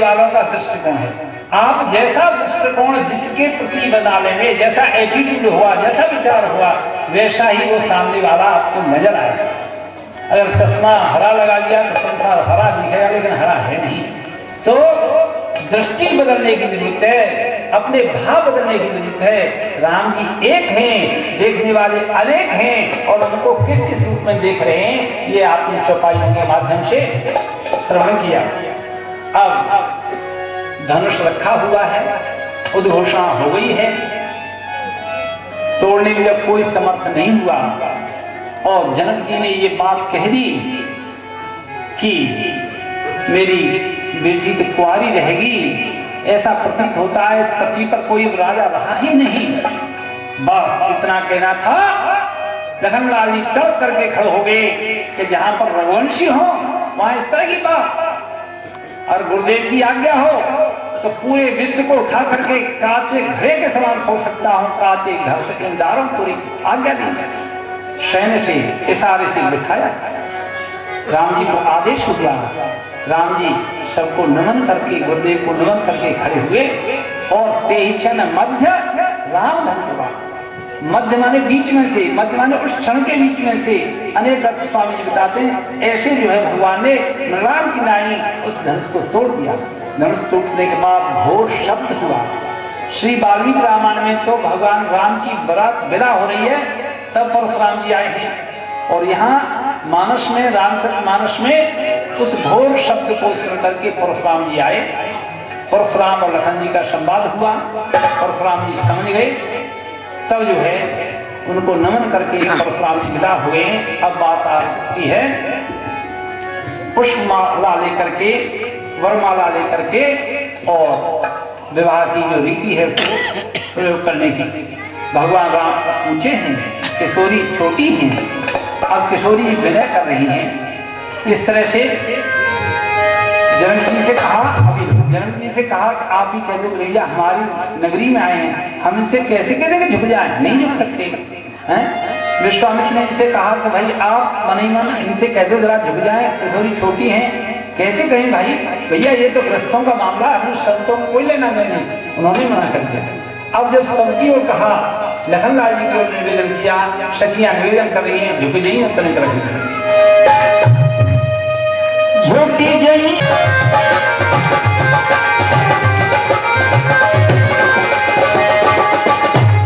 वालों का दृष्टिकोण है। आप जैसा दृष्टिकोण जिसके प्रति बना लेंगे, जैसा एटीट्यूड हुआ, जैसा विचार हुआ, वैसा ही वो सामने वाला आपको नजर आएगा। अगर चश्मा हरा लगा लिया तो संसार हरा दिखेगा, लेकिन हरा है नहीं। तो दृष्टि बदलने की जरूरत है, अपने भाव बदलने की जरूरत है। राम जी एक हैं, देखने वाले अनेक हैं, और उनको किस किस रूप में देख रहे हैं ये आपने चौपाइयों के माध्यम से श्रवण किया। अब धनुष रखा हुआ है, उद्घोषणा हो गई है, तोड़ने में जब कोई समर्थ नहीं हुआ और जनक जी ने ये बात कह दी कि मेरी बेटी तो कुंवारी रहेगी, ऐसा प्रतीत होता है इस पृथ्वी पर कोई राजा रहा ही नहीं। बस इतना कहना था। लखनलाल जी तब करके खड़े हो गए कि जहां पर रघुवंशी हो वहां इस तरह की बात, और गुरुदेव की आज्ञा हो तो पूरे विश्व को उठा करके कांचे घड़े के समान हो सकता हूं, कांचे घर से इंदारों पूरी आज्ञा दी, सैन्य से इशारे से बिठाया। राम जी को आदेश हुआ, राम जी सबको नमन करके, गुरुदेव को नमन करके खड़े हुए, और तेहिछन मध्य राम धन, मध्य माने बीच में से, मध्य माने उस क्षण के बीच में से। अनेक अर्थ स्वामी जी बताते हैं ऐसे जो है भगवान ने राम की नाई उस धनुष को तोड़ दिया। धनुष टूटने के बाद घोर शब्द हुआ। श्री वाल्मीकि रामायण में तो भगवान राम की बारात विदा हो रही है, तब परशुराम जी आए हैं, और यहाँ मानस में, रामचरित मानस में उस घोर शब्द को सुन करके परशुराम जी आए। परशुराम और लखन जी का संवाद हुआ, परशुराम जी समझ गए, तब जो है उनको नमन करके परशुराम जी विदा हुए। अब बात आती है पुष्पमाला लेकर के, वरमाला लेकर के, और विवाह की जो रीति है उसको प्रयोग करने की। भगवान राम ऊंचे हैं, किशोरी छोटी हैं, अब किशोरी विनय कर रही हैं। इस तरह से जनक जी से कहा, अभी जनक जी से कहा कि आप ही कह दो भैया हमारी नगरी में आए हैं, हम इनसे कैसे कह देंगे झुक जाए, नहीं झुक सकते हैं। विश्वामित्र ने इसे कहा कि भाई आप मन ही मन इनसे कह दो जरा झुक जाए, किशोरी छोटी हैं, कैसे कहें भाई, भैया ये तो ग्रस्तों का मामला है, हम शब्दों को कोई लेना देना नहीं, उन्होंने मना कर दिया। अब जब सबकी ओर कहा, लखनलाल जी की ओर निवेदन किया, सखियां निवेदन कर रही हैं, झुक जाइए और तनिक रखी झुकी गई।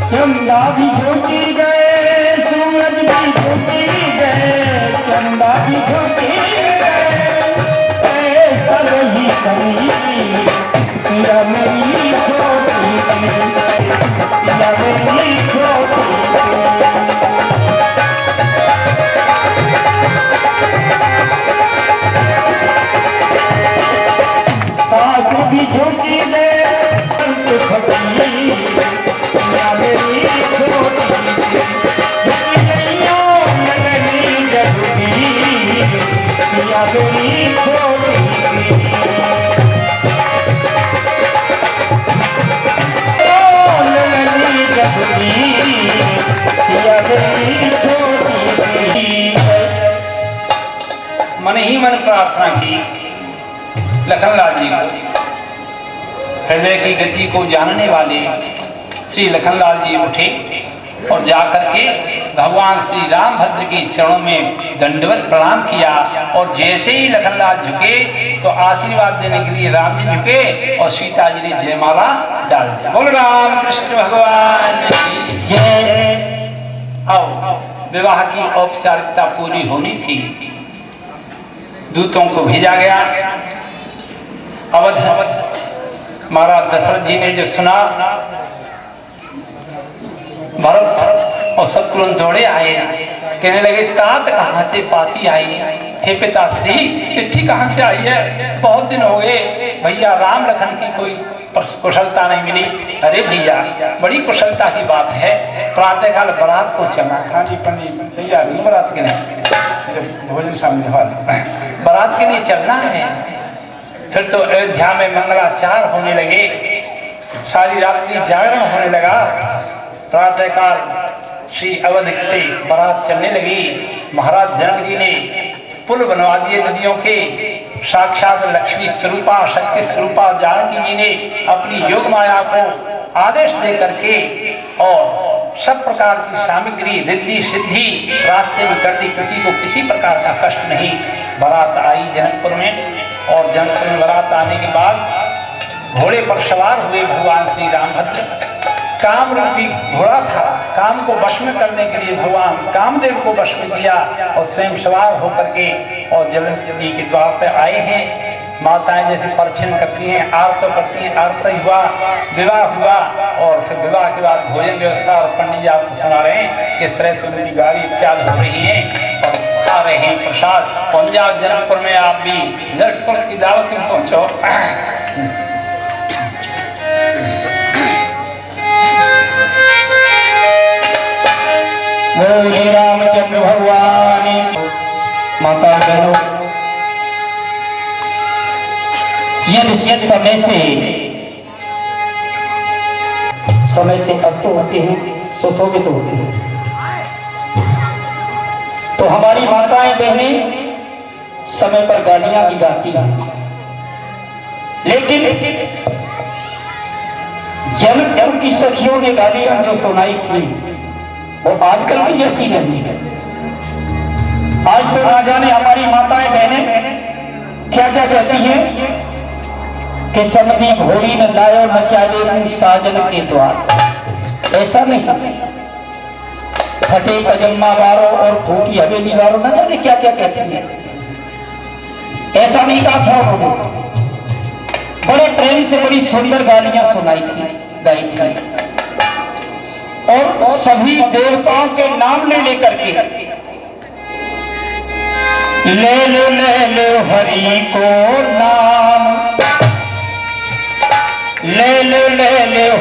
चंदा भी झुकी गए, सूरज भी झुकी गए, चंदा भी झुकी गए, सब ही सही सिया मेरी छोटी, सिया मेरी छोटी। सास भी झुकी गए, फटी सिया मेरी छोटी, झुकी गईयों नगरी जगती, सिया मेरी छोटी। मन ही मन प्रार्थना की लखनलाल जी को। हृदय की गति को जानने वाले श्री लखनलाल जी उठे और जाकर के भगवान श्री रामभद्र के चरणों में दंडवत प्रणाम किया, और जैसे ही लखनलाल झुके तो आशीर्वाद देने के लिए राम जी झुके और सीता जी ने जयमाला डाल दी। बोल राम कृष्ण भगवान की जय। आओ, विवाह की औपचारिकता पूरी होनी थी, दूतों को भेजा गया। अवध महाराज दशरथ जी ने जो सुना, भरत और शत्रुघ्न दौड़े आए, कहने लगे तात कहाँ से पाती आई, हे पिताश्री चिट्ठी कहाँ से आई है, बहुत दिन हो गए भैया राम लखन की कोई कुशलता नहीं मिली। अरे भैया बड़ी कुशलता की बात है, प्रातःकाल बारात को चलना। हाँ जी पंडित भैया बारात के लिए भोजन सामने बारात के लिए चलना है। फिर तो अयोध्या में मंगलाचार होने लगे, सारी रात्रि जागरण होने लगा। प्रातःकाल श्री अवध से बारात चलने लगी। महाराज जनक जी ने पुल बनवा दिए नदियों के, साक्षात लक्ष्मी स्वरूपा शक्ति स्वरूपा जानकी जी ने अपनी योग माया को आदेश दे करके और सब प्रकार की सामग्री रिद्धि सिद्धि रास्ते में कर दी। किसी को किसी प्रकार का कष्ट नहीं। बारात आई जनकपुर में, और जनकपुर में बारात आने के बाद घोड़े पर सवार हुए भगवान श्री रामभद्र। काम रूपी घोड़ा था, काम को वश में करने के लिए भगवान कामदेव को वश में किया और स्वयं सवार होकर के और जलंधर जी के द्वार पर आए हैं। माताएं जैसे परिछन करती हैं, आरती करती हैं, आरती हुआ, विवाह हुआ, और फिर विवाह के बाद भोजन व्यवस्था, और पंडित जी आपको सुना रहे हैं किस तरह से उनकी गाड़ी इत्यादि हो रही है और खा रहे हैं प्रसाद। पंजाब जनकपुर में आप भी जनकपुर की दावत में पहुंचो। बोले रामचंद्र भगवान। माता बहनों, यदि समय से अस्त होते हैं, सुशोभित होते हैं, तो हमारी माताएं बहनें समय पर गालियां भी गाती हैं। लेकिन जनकपुर की सखियों ने गालियां जो सुनाई थी वो आजकल की जैसी नहीं है। आज तो ना जाने हमारी माताएं बहनें क्या क्या कहती हैं कि समधी घोड़ी न लायो न चाले साजन के द्वार। ऐसा नहीं, फटे पजम्मा वारों और फूटी हवेली वारों न जाने क्या क्या कहती हैं। ऐसा नहीं कहा था उन्होंने। बड़े प्रेम से बड़ी सुंदर गालियां सुनाई थी, गाई थी, और सभी देवताओं के नाम ले लेकर के ले लो हरि को नाम, ले लो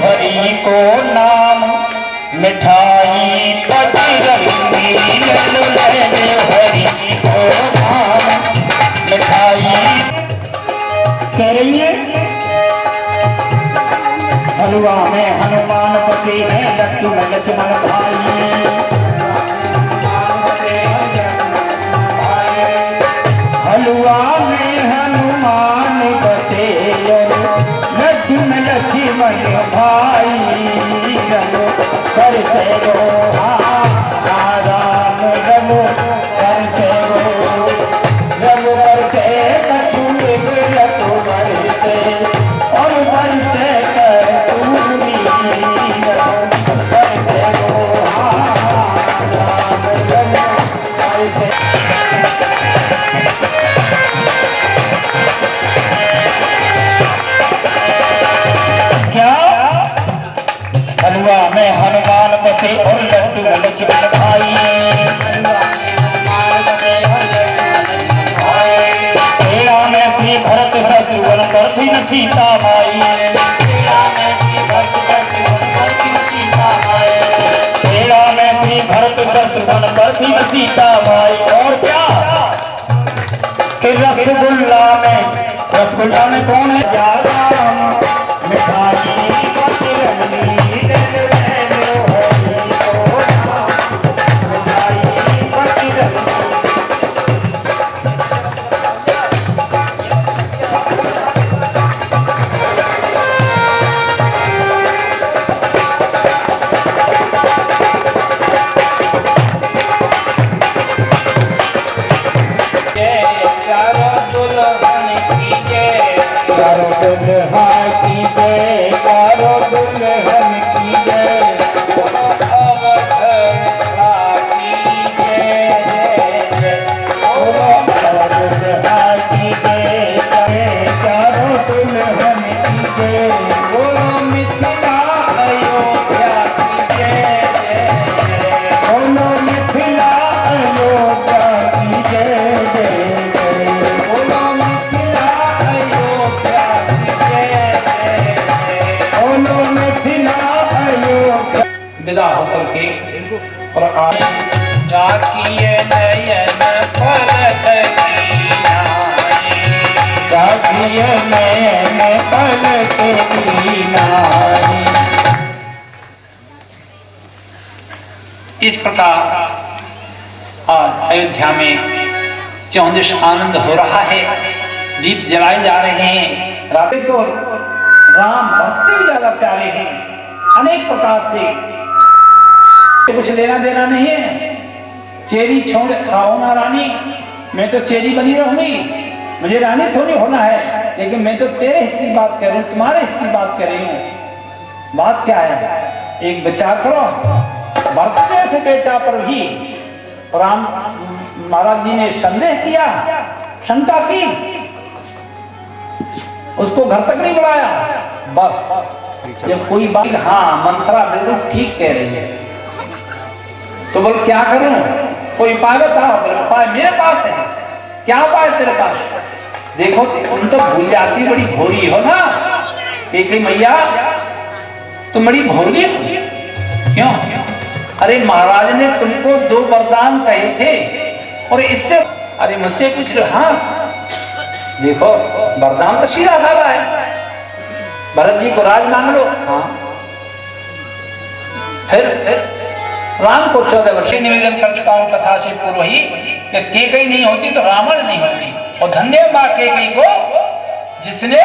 हरि को नाम, मिठाई बजरंगी ले लो हरि को नाम, मिठाई। कह रही है हलवा में हनुमान बसे हैं, लड्डू में लक्ष्मण भाई। हलवा में हनुमान बसे, लड्डू में लक्ष्मण भाई। कर से रो राम रमो, कर से रो रमो, कर से कछुए लटो कर से, और कर से हलवा में हनुमान बसे और लड्डू में लक्ष्मण भाई। पेड़ा में श्री भरत शत्रुघ्न करती न सीता माई। पेड़ा में श्री भरत शत्रुघ्न करती न सीता माई। और क्या कि रसगुल्ला में कौन है? मिठाई विदा होकर के और राखिए नयन पलक राखिए नयन पलक इस प्रकार आज अयोध्या में 34 आनंद हो रहा है। दीप जलाए जा रहे हैं। रातें तो राम भक्त से भी ज्यादा प्यारे हैं, अनेक प्रकार से। तो कुछ लेना देना नहीं है। चेरी छोड़ खाओ ना रानी, मैं तो चेरी बनी रहूंगी, मुझे रानी थोड़ी होना है, लेकिन मैं तो तेरे हित की बात कर रही हूँ, तुम्हारे हित की बात कर रही हूँ। बात क्या है, एक विचार करो। भरत जैसे बेटा पर भी राम महाराज जी ने संदेह किया, शंका की, उसको घर तक नहीं बुलाया। बस जब कोई बात, हाँ मंत्रा बिल्कुल ठीक कह रही है, तो बोल क्या करूं, कोई उपाय बताओ। बोले उपाय मेरे पास है। क्या उपाय तेरे पास? देखो तुम तो भूल जाती, बड़ी भोरी हो ना कि मैया, तुम बड़ी भोरी हो। क्यों? अरे महाराज ने तुमको 2 वरदान कहे थे और इससे, अरे मुझसे पूछ लो। हाँ देखो वरदान तो सीधा साधा है, भरत जी को राज मांग लो। हाँ फिर राम को 14 वर्ष निवेदन कर चुका हूं कथा से पूर्व ही कि केकई नहीं होती तो रावण नहीं होती। और धन्य मां केकई को, जिसने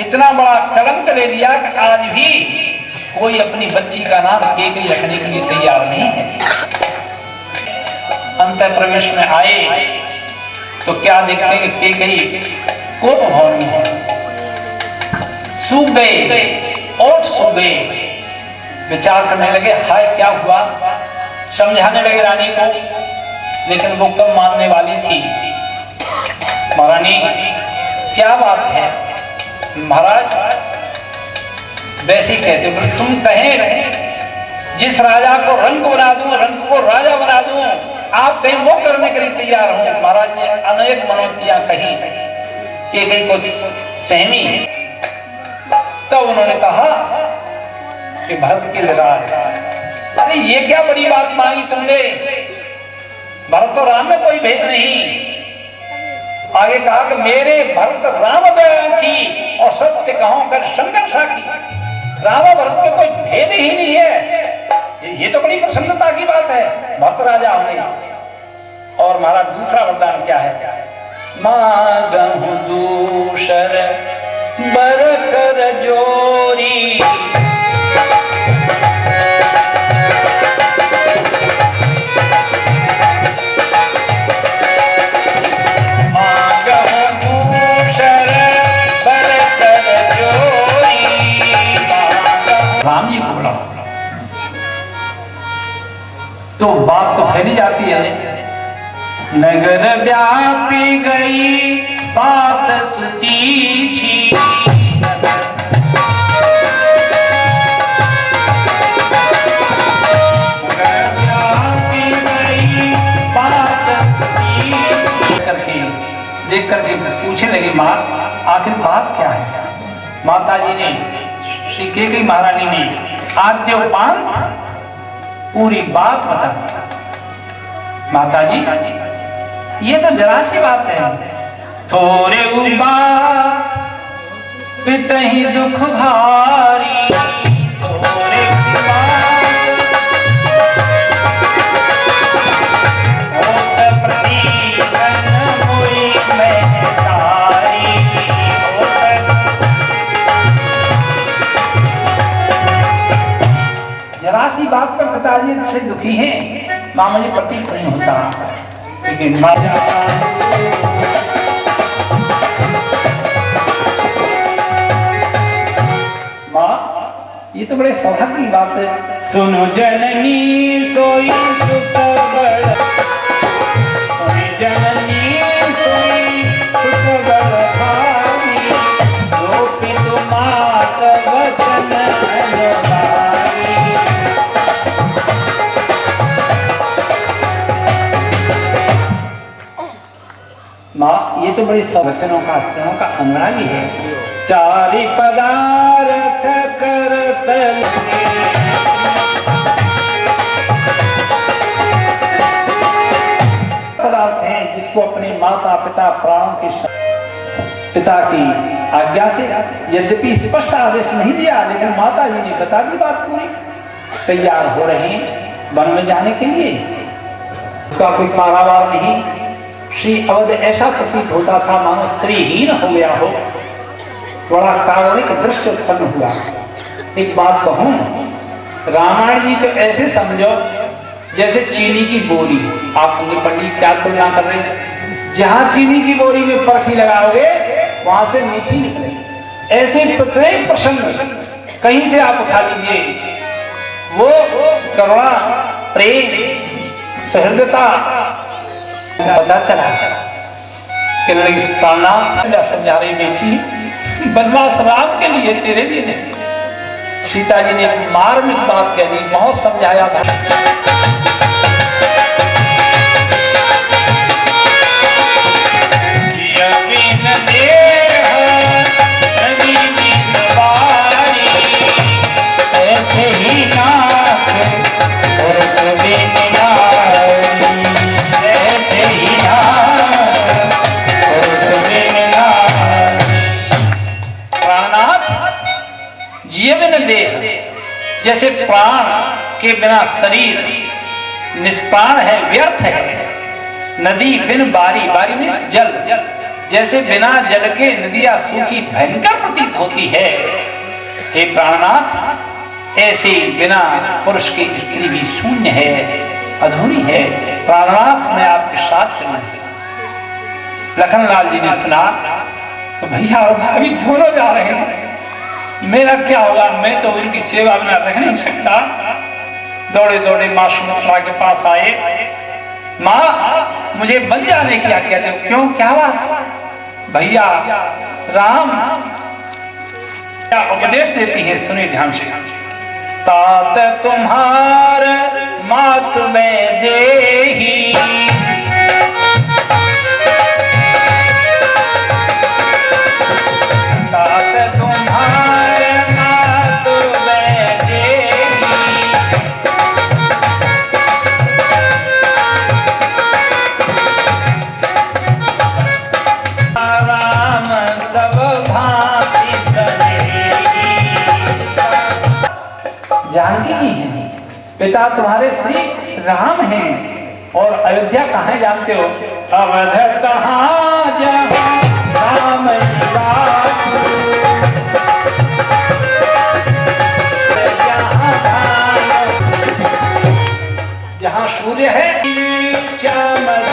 इतना बड़ा कलंक ले लिया कि आज भी कोई अपनी बच्ची का नाम केकई रखने के लिए तैयार नहीं है। अंत प्रवेश में आए तो क्या देखते हैं, केकई कोप भवन में है, सूख गए और सूख गए। विचार करने लगे, हाय क्या हुआ। समझाने लगे रानी को, लेकिन वो कब मानने वाली थी। महारानी क्या बात है? महाराज वैसे ही कहते हो, तुम कहे जिस राजा को रंग बना दूं, रंग को राजा बना दूं, आप कहीं वो करने के लिए तैयार हो। महाराज ने अनेक मनोतियां कही, केकई को सहमी। तब उन्होंने कहा कि भरत की लड़ाई, अरे ये क्या बड़ी बात मांगी तुमने, भरत और राम में कोई भेद नहीं। आगे कहा कि मेरे भरत राम दया की और सत्य कहो कर शंकर साखी, राम और भरत में कोई भेद ही नहीं है। ये तो बड़ी प्रसन्नता की बात है, भरत राजा होने। और हमारा दूसरा वरदान क्या है, मांगहु दूसर बर कर जोरी, राम जी को बुलाओ। तो बात तो फैली जाती है, नगर व्यापी गई बात सुतीछी, नगर व्यापी गई बात सुतीछी। देख करके पूछने लगी, माँ आखिर बात क्या है। माता जी ने, श्री केकई महारानी ने आद्योपांत पूरी बात बता। माता जी ये तो जरा सी बात है, थोड़े उबा पितहि दुख भारी, थोड़े उबा होत प्रतीकन हुई मैं तारी, जरा सी बात पर पिताजी से दुखी हैं, मां मुझे प्रतीक नहीं होता। लेकिन मां ये तो बड़े सौभाग्य की बात है। सुनो जननी सोई सुख बड़, सोई जननी सोई सुख बड़ भारी, गोपी मात वचन अनुभारी। माँ ये तो बड़ी वचनों का अक्षरों का अनुरागी है। चारि पदार्थ करत पदार्थ हैं जिसको अपने माता पिता प्राणों के पिता की आज्ञा से, यद्यपि स्पष्ट आदेश नहीं दिया, लेकिन माता जी ने बता दी बात पूरी। तैयार हो रहे हैं वन में जाने के लिए, उसका कोई पारावार नहीं। श्री अवध ऐसा प्रतीत होता था मानो स्त्रीहीन हो गया हो। बड़ा कारुणिक दृश्य उत्पन्न हुआ। एक बात कहूं, रामायण जी तो ऐसे समझो जैसे चीनी की बोरी। आप होंगे पंडित क्या तुलना कर रहे हैं? जहां चीनी की बोरी में परखी लगाओगे वहां से मीठी निकलेगी। ऐसे प्रत्येक प्रसंग कहीं से आप उठा लीजिए, वो करुणा, प्रेम, सहृदयता पता चला। कि प्राणनाथ समझा रही बेटी, बनवास राम के लिए, तेरे लिए नहीं। सीता जी ने एक मार्मिक बात कह दी, बहुत समझाया था। जैसे प्राण के बिना शरीर निष्प्राण है, व्यर्थ है। नदी बिन बारी, बारी में जल, जैसे बिना जल के नदियां सूखी भयंकर प्रतीत होती है। हे प्राणनाथ, ऐसे बिना पुरुष की स्त्री भी शून्य है, अधूरी है। प्राणनाथ मैं आपके साथ चलूं। लखनलाल जी ने सुना तो भैया और भाभी दोनों जा रहे हैं, मेरा क्या होगा? मैं तो इनकी सेवा बिना रह नहीं सकता। दौड़े दौड़े माँ सुमित्रा के पास आए। माँ, मुझे बन जाने की आज्ञा दो। क्यों, क्या बात? भैया राम क्या उपदेश देती है, सुनिए ध्यान से। तात तुम्हार मात में देही, जानकी जी हैं, पिता तुम्हारे श्री राम हैं। और अयोध्या कहाँ है जानते हो? अवध कहाँ जहाँ राम निवास, जहाँ सूर्य है श्यामल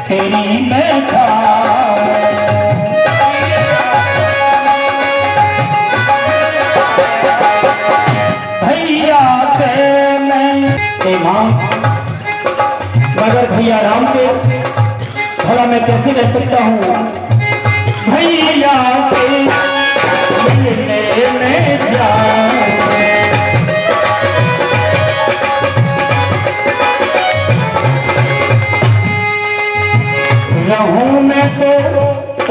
तेरी मैं था भैया से मैं मां, मगर भैया राम के भला मैं कैसे रह सकता हूँ? भैया से मिलने में जा रहूं मैं तो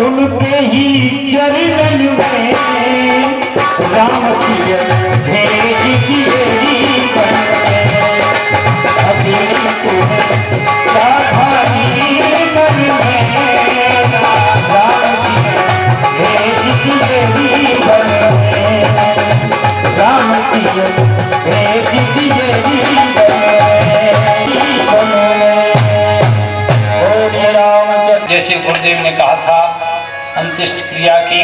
उनके ही चरण में, राम सिया भेज दिए अभी तुम्हें क्या भारी मन में, राम सिया दिए जीवन में, राम सिया भेज दिए जीवन में। जैसे गुरुदेव ने कहा था अंत्येष्टि क्रिया की,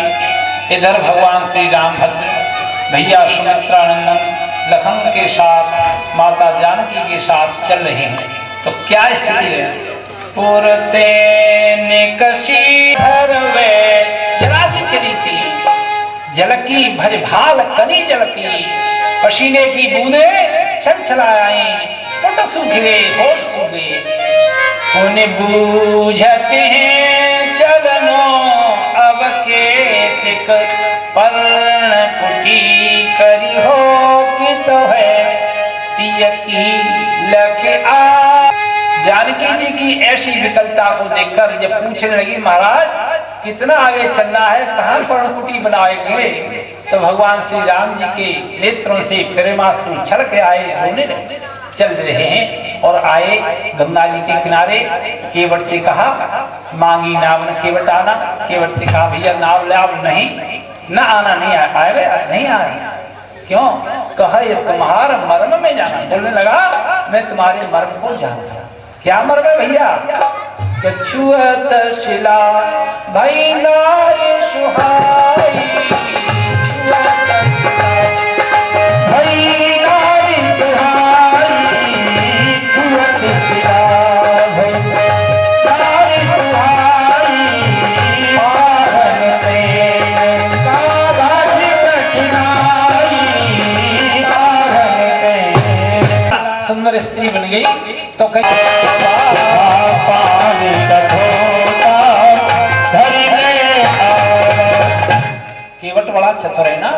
इधर भगवान श्री रामभद्र भैया सुमित्रानंदन लखन के साथ माता जानकी के साथ चल रहे हैं। तो क्या स्थिति है? पुरते निकषी धरवे जरा सी चली थी, जलकी भज भाल कनी जलकी, पसीने की बूंदे छल छलाए, पुट सूखे होठ सूखे, उन्हें बूझते हैं चलनो अब केतिक, पर्ण कुटी करी हो कि तो है पिय की लख आ। जानकी जी की ऐसी विकलता को देखकर जब पूछने लगी महाराज कितना आगे चलना है, कहाँ पर्णकुटी बनाएंगे, तो भगवान श्री राम जी के नेत्रों से प्रेमाश्रु छलक आए, रोने लगे। चल रहे हैं और आए गंगा जी के किनारे। केवट से कहा मांगी नाव न केवट आना। केवट से कहा भैया नाव लाव नहीं न आना, नहीं आएगा नहीं आए। क्यों? कहा ये तुम्हारा मर्म में जाना। बोलने लगा मैं तुम्हारे मर्म को जानता। क्या मर्म है भैया? छुअत शिला भई नारी सुहाई, सुंदर स्त्री बन गई। तो केवट बड़ा चतुर है ना,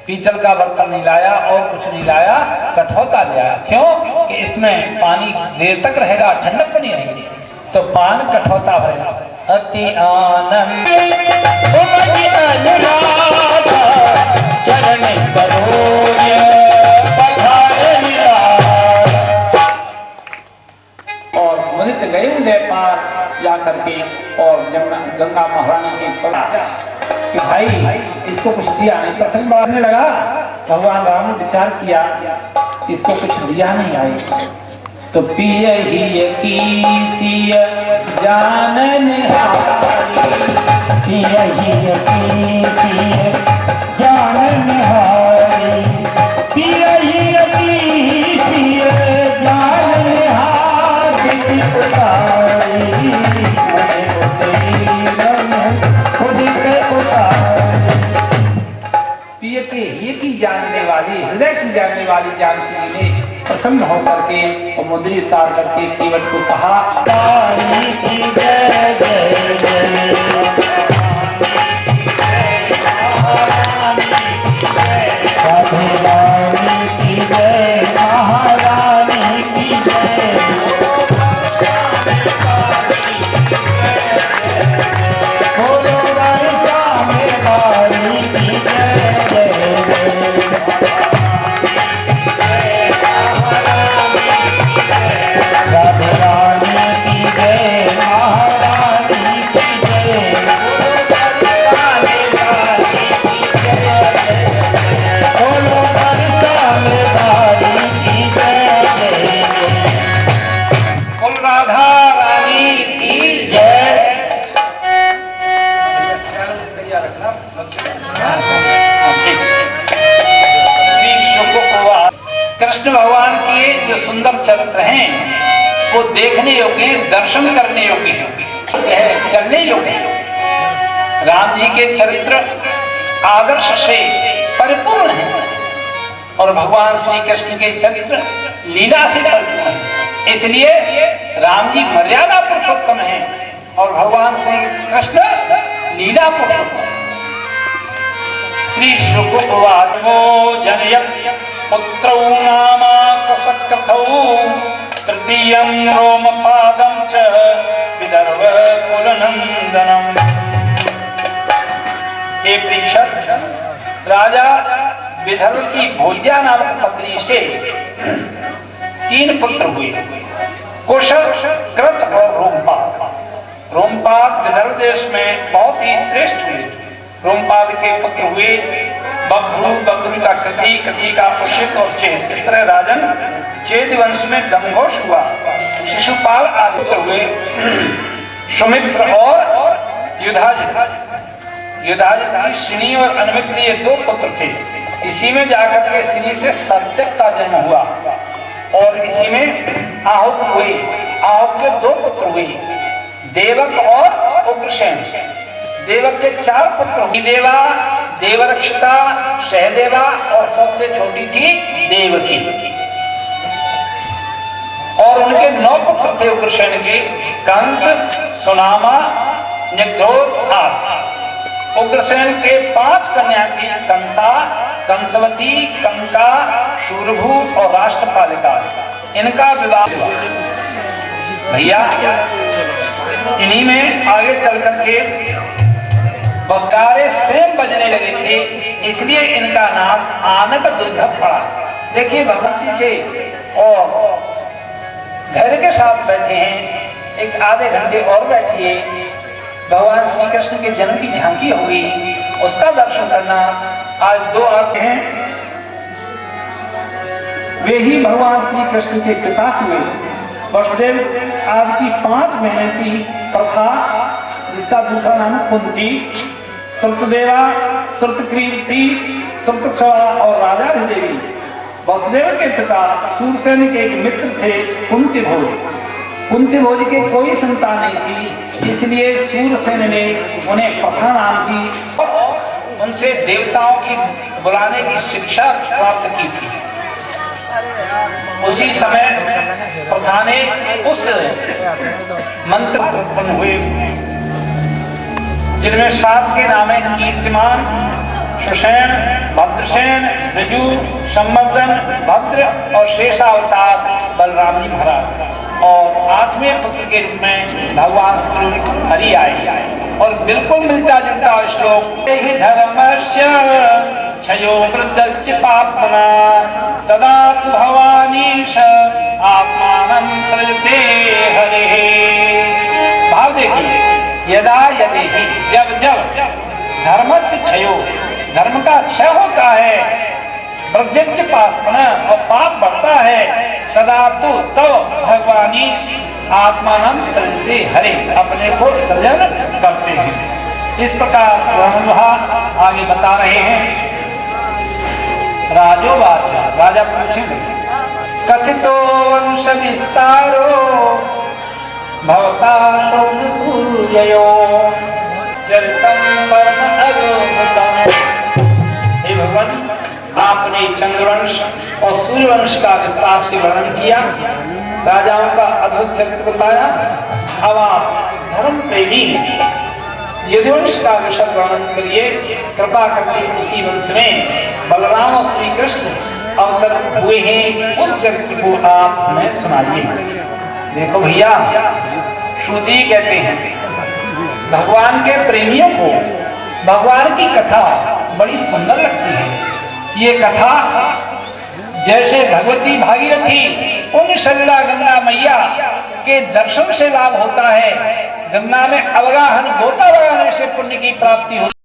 पीतल का बर्तन नहीं लाया और कुछ नहीं लाया, कठौता ले आया। क्यों? कि इसमें पानी देर तक रहेगा, ठंडक बनी रहेगी। तो पान कठौता भरेगा। अति आनंद चरण सरोज गए उदय पार जा करके और गंगा महारानी के पड़ा कि भाई इसको कुछ दिया नहीं। प्रसन्न बढ़ने लगा। भगवान राम ने विचार किया इसको कुछ दिया नहीं आई, तो पिय ही की सिय जानन हारी, पिय ही की सिय जानन हारी, पिय ही की सिय जानन हारी, पिय के ये की जानने वाली, हृदय की जानने वाली जानकी जी ने प्रसन्न होकर के और मुद्री उतार करके केवट को कहा कृष्ण भगवान के जो सुंदर चरित्र हैं वो देखने योग्य, दर्शन करने योग्य है, चलने योग्य। राम जी के चरित्र आदर्श से परिपूर्ण है और भगवान श्री कृष्ण के चरित्र लीला से परिपूर्ण है। इसलिए राम जी मर्यादा पुरुषोत्तम है और भगवान श्री कृष्ण लीला पुरुषोत्तम। श्री शुक उवाच जनय पुत्रौ नामाकुशक्रतौ तृतीयं रोमपादं च विदर्भ कुलनंदनम। हे परीक्षित, राजा विदर्भ की भोज्या नामक पत्नी से 3 पुत्र हुए, कुश, कृत और रोमपाद। रोमपाद विदर्भ देश में बहुत ही श्रेष्ठ हुए। रोमपाद के पुत्र हुए बब्रू, बब्रू का कृति, कृति का उषित और चेत। इस तरह राजन चेत वंश में गंगोष हुआ। शिशुपाल आदि पुत्र हुए सुमित्र और युधाजित। युधाजित की सिनी और अनमित्र ये दो पुत्र थे। इसी में जाकर के सिनी से सत्यक का जन्म हुआ और इसी में आहुक हुए। आहुक के दो पुत्र हुए, देवक और उग्रसेन। देवक के 4 पुत्र हुए, देवा, देवरक्षिता, सहदेवा और सबसे छोटी थी देवकी। और उनके 9 पुत्र थे उग्रसेन के, कंस, सुनामा, निग्रोध आदि। उग्रसेन के 5 कन्या थी, कंसा, कंसवती, कंका, शूरभू और राष्ट्रपालिका। इनका विवाह हुआ। भैया इन्हीं में आगे चल करके बसकारे स्वयं बजने लगे थे, इसलिए इनका नाम आनक दुर्धप पड़ा। देखिए भगवती से और धैर्य के साथ बैठे हैं। एक आधे घंटे और बैठिए, भगवान श्री कृष्ण के जन्म की झांकी होगी, उसका दर्शन करना। आज 2 आते हैं, वे ही भगवान श्री कृष्ण के पिता हुए। वसुदेव आपकी 5 बहनें थी, प्रथा जिसका दूसरा नाम कुंती, श्रुतदेवा, श्रुतकीर्ति, श्रुतसवा और राजा देवी। वसुदेव के पिता सूरसेन के एक मित्र थे कुंती भोज। कुंती भोज के कोई संतान नहीं थी, इसलिए सूरसेन ने उन्हें प्रथा नाम की और उनसे देवताओं की बुलाने की शिक्षा प्राप्त की थी। उसी समय प्रथा ने उस मंत्र उत्पन्न हुए जिनमें 7 के नाम है कीर्तिमान, सुषेण, भद्रसेन, ऋजु, संवर्धन, भद्र और शेषावतार बलराम जी महाराज। और 8वें पुत्र के रूप में भगवान श्री हरि आए। और बिल्कुल मिलता जुलता श्लोक, ही धर्मस्य क्षयो वृद्धश्च पापना तदा तु भवानीश आत्मानं सृजते हरिः। भाव देखिए, यदा यदि जब जब धर्मस्य क्षयो, धर्म का क्षय होता है, वृद्धश्च पापना और पाप बढ़ता है, तदा तो भगवानी आत्मानं सृजते हरे, अपने को सृजन करते हैं। इस प्रकार ब्रह्मवाह आगे बता रहे हैं। राजोवाच, राजा पूछेंगे, कथितो वंश विस्तारो भवता शोभसूर्ययो चरितम परम अद्भुतम। हे भगवान, आपने चंद्रवंश और सूर्यवंश का विस्तार से वर्णन किया, राजाओं का अद्भुत चरित्र बताया। अब आप धर्म प्रेमी यदुवंश का विशद वर्णन करिए। कृपा करके उसी वंश में बलराम और श्री कृष्ण अवतरित हुए हैं, उस चरित्र को आप हमें सुनाइए। देखो भैया, श्रुति कहते हैं भगवान के प्रेमियों को भगवान की कथा बड़ी सुंदर लगती है। ये कथा जैसे भगवती भागीरथी उन सलिला गंगा मैया के दर्शन से लाभ होता है, गंगा में अवगाहन गोता लगाने से पुण्य की प्राप्ति होती है।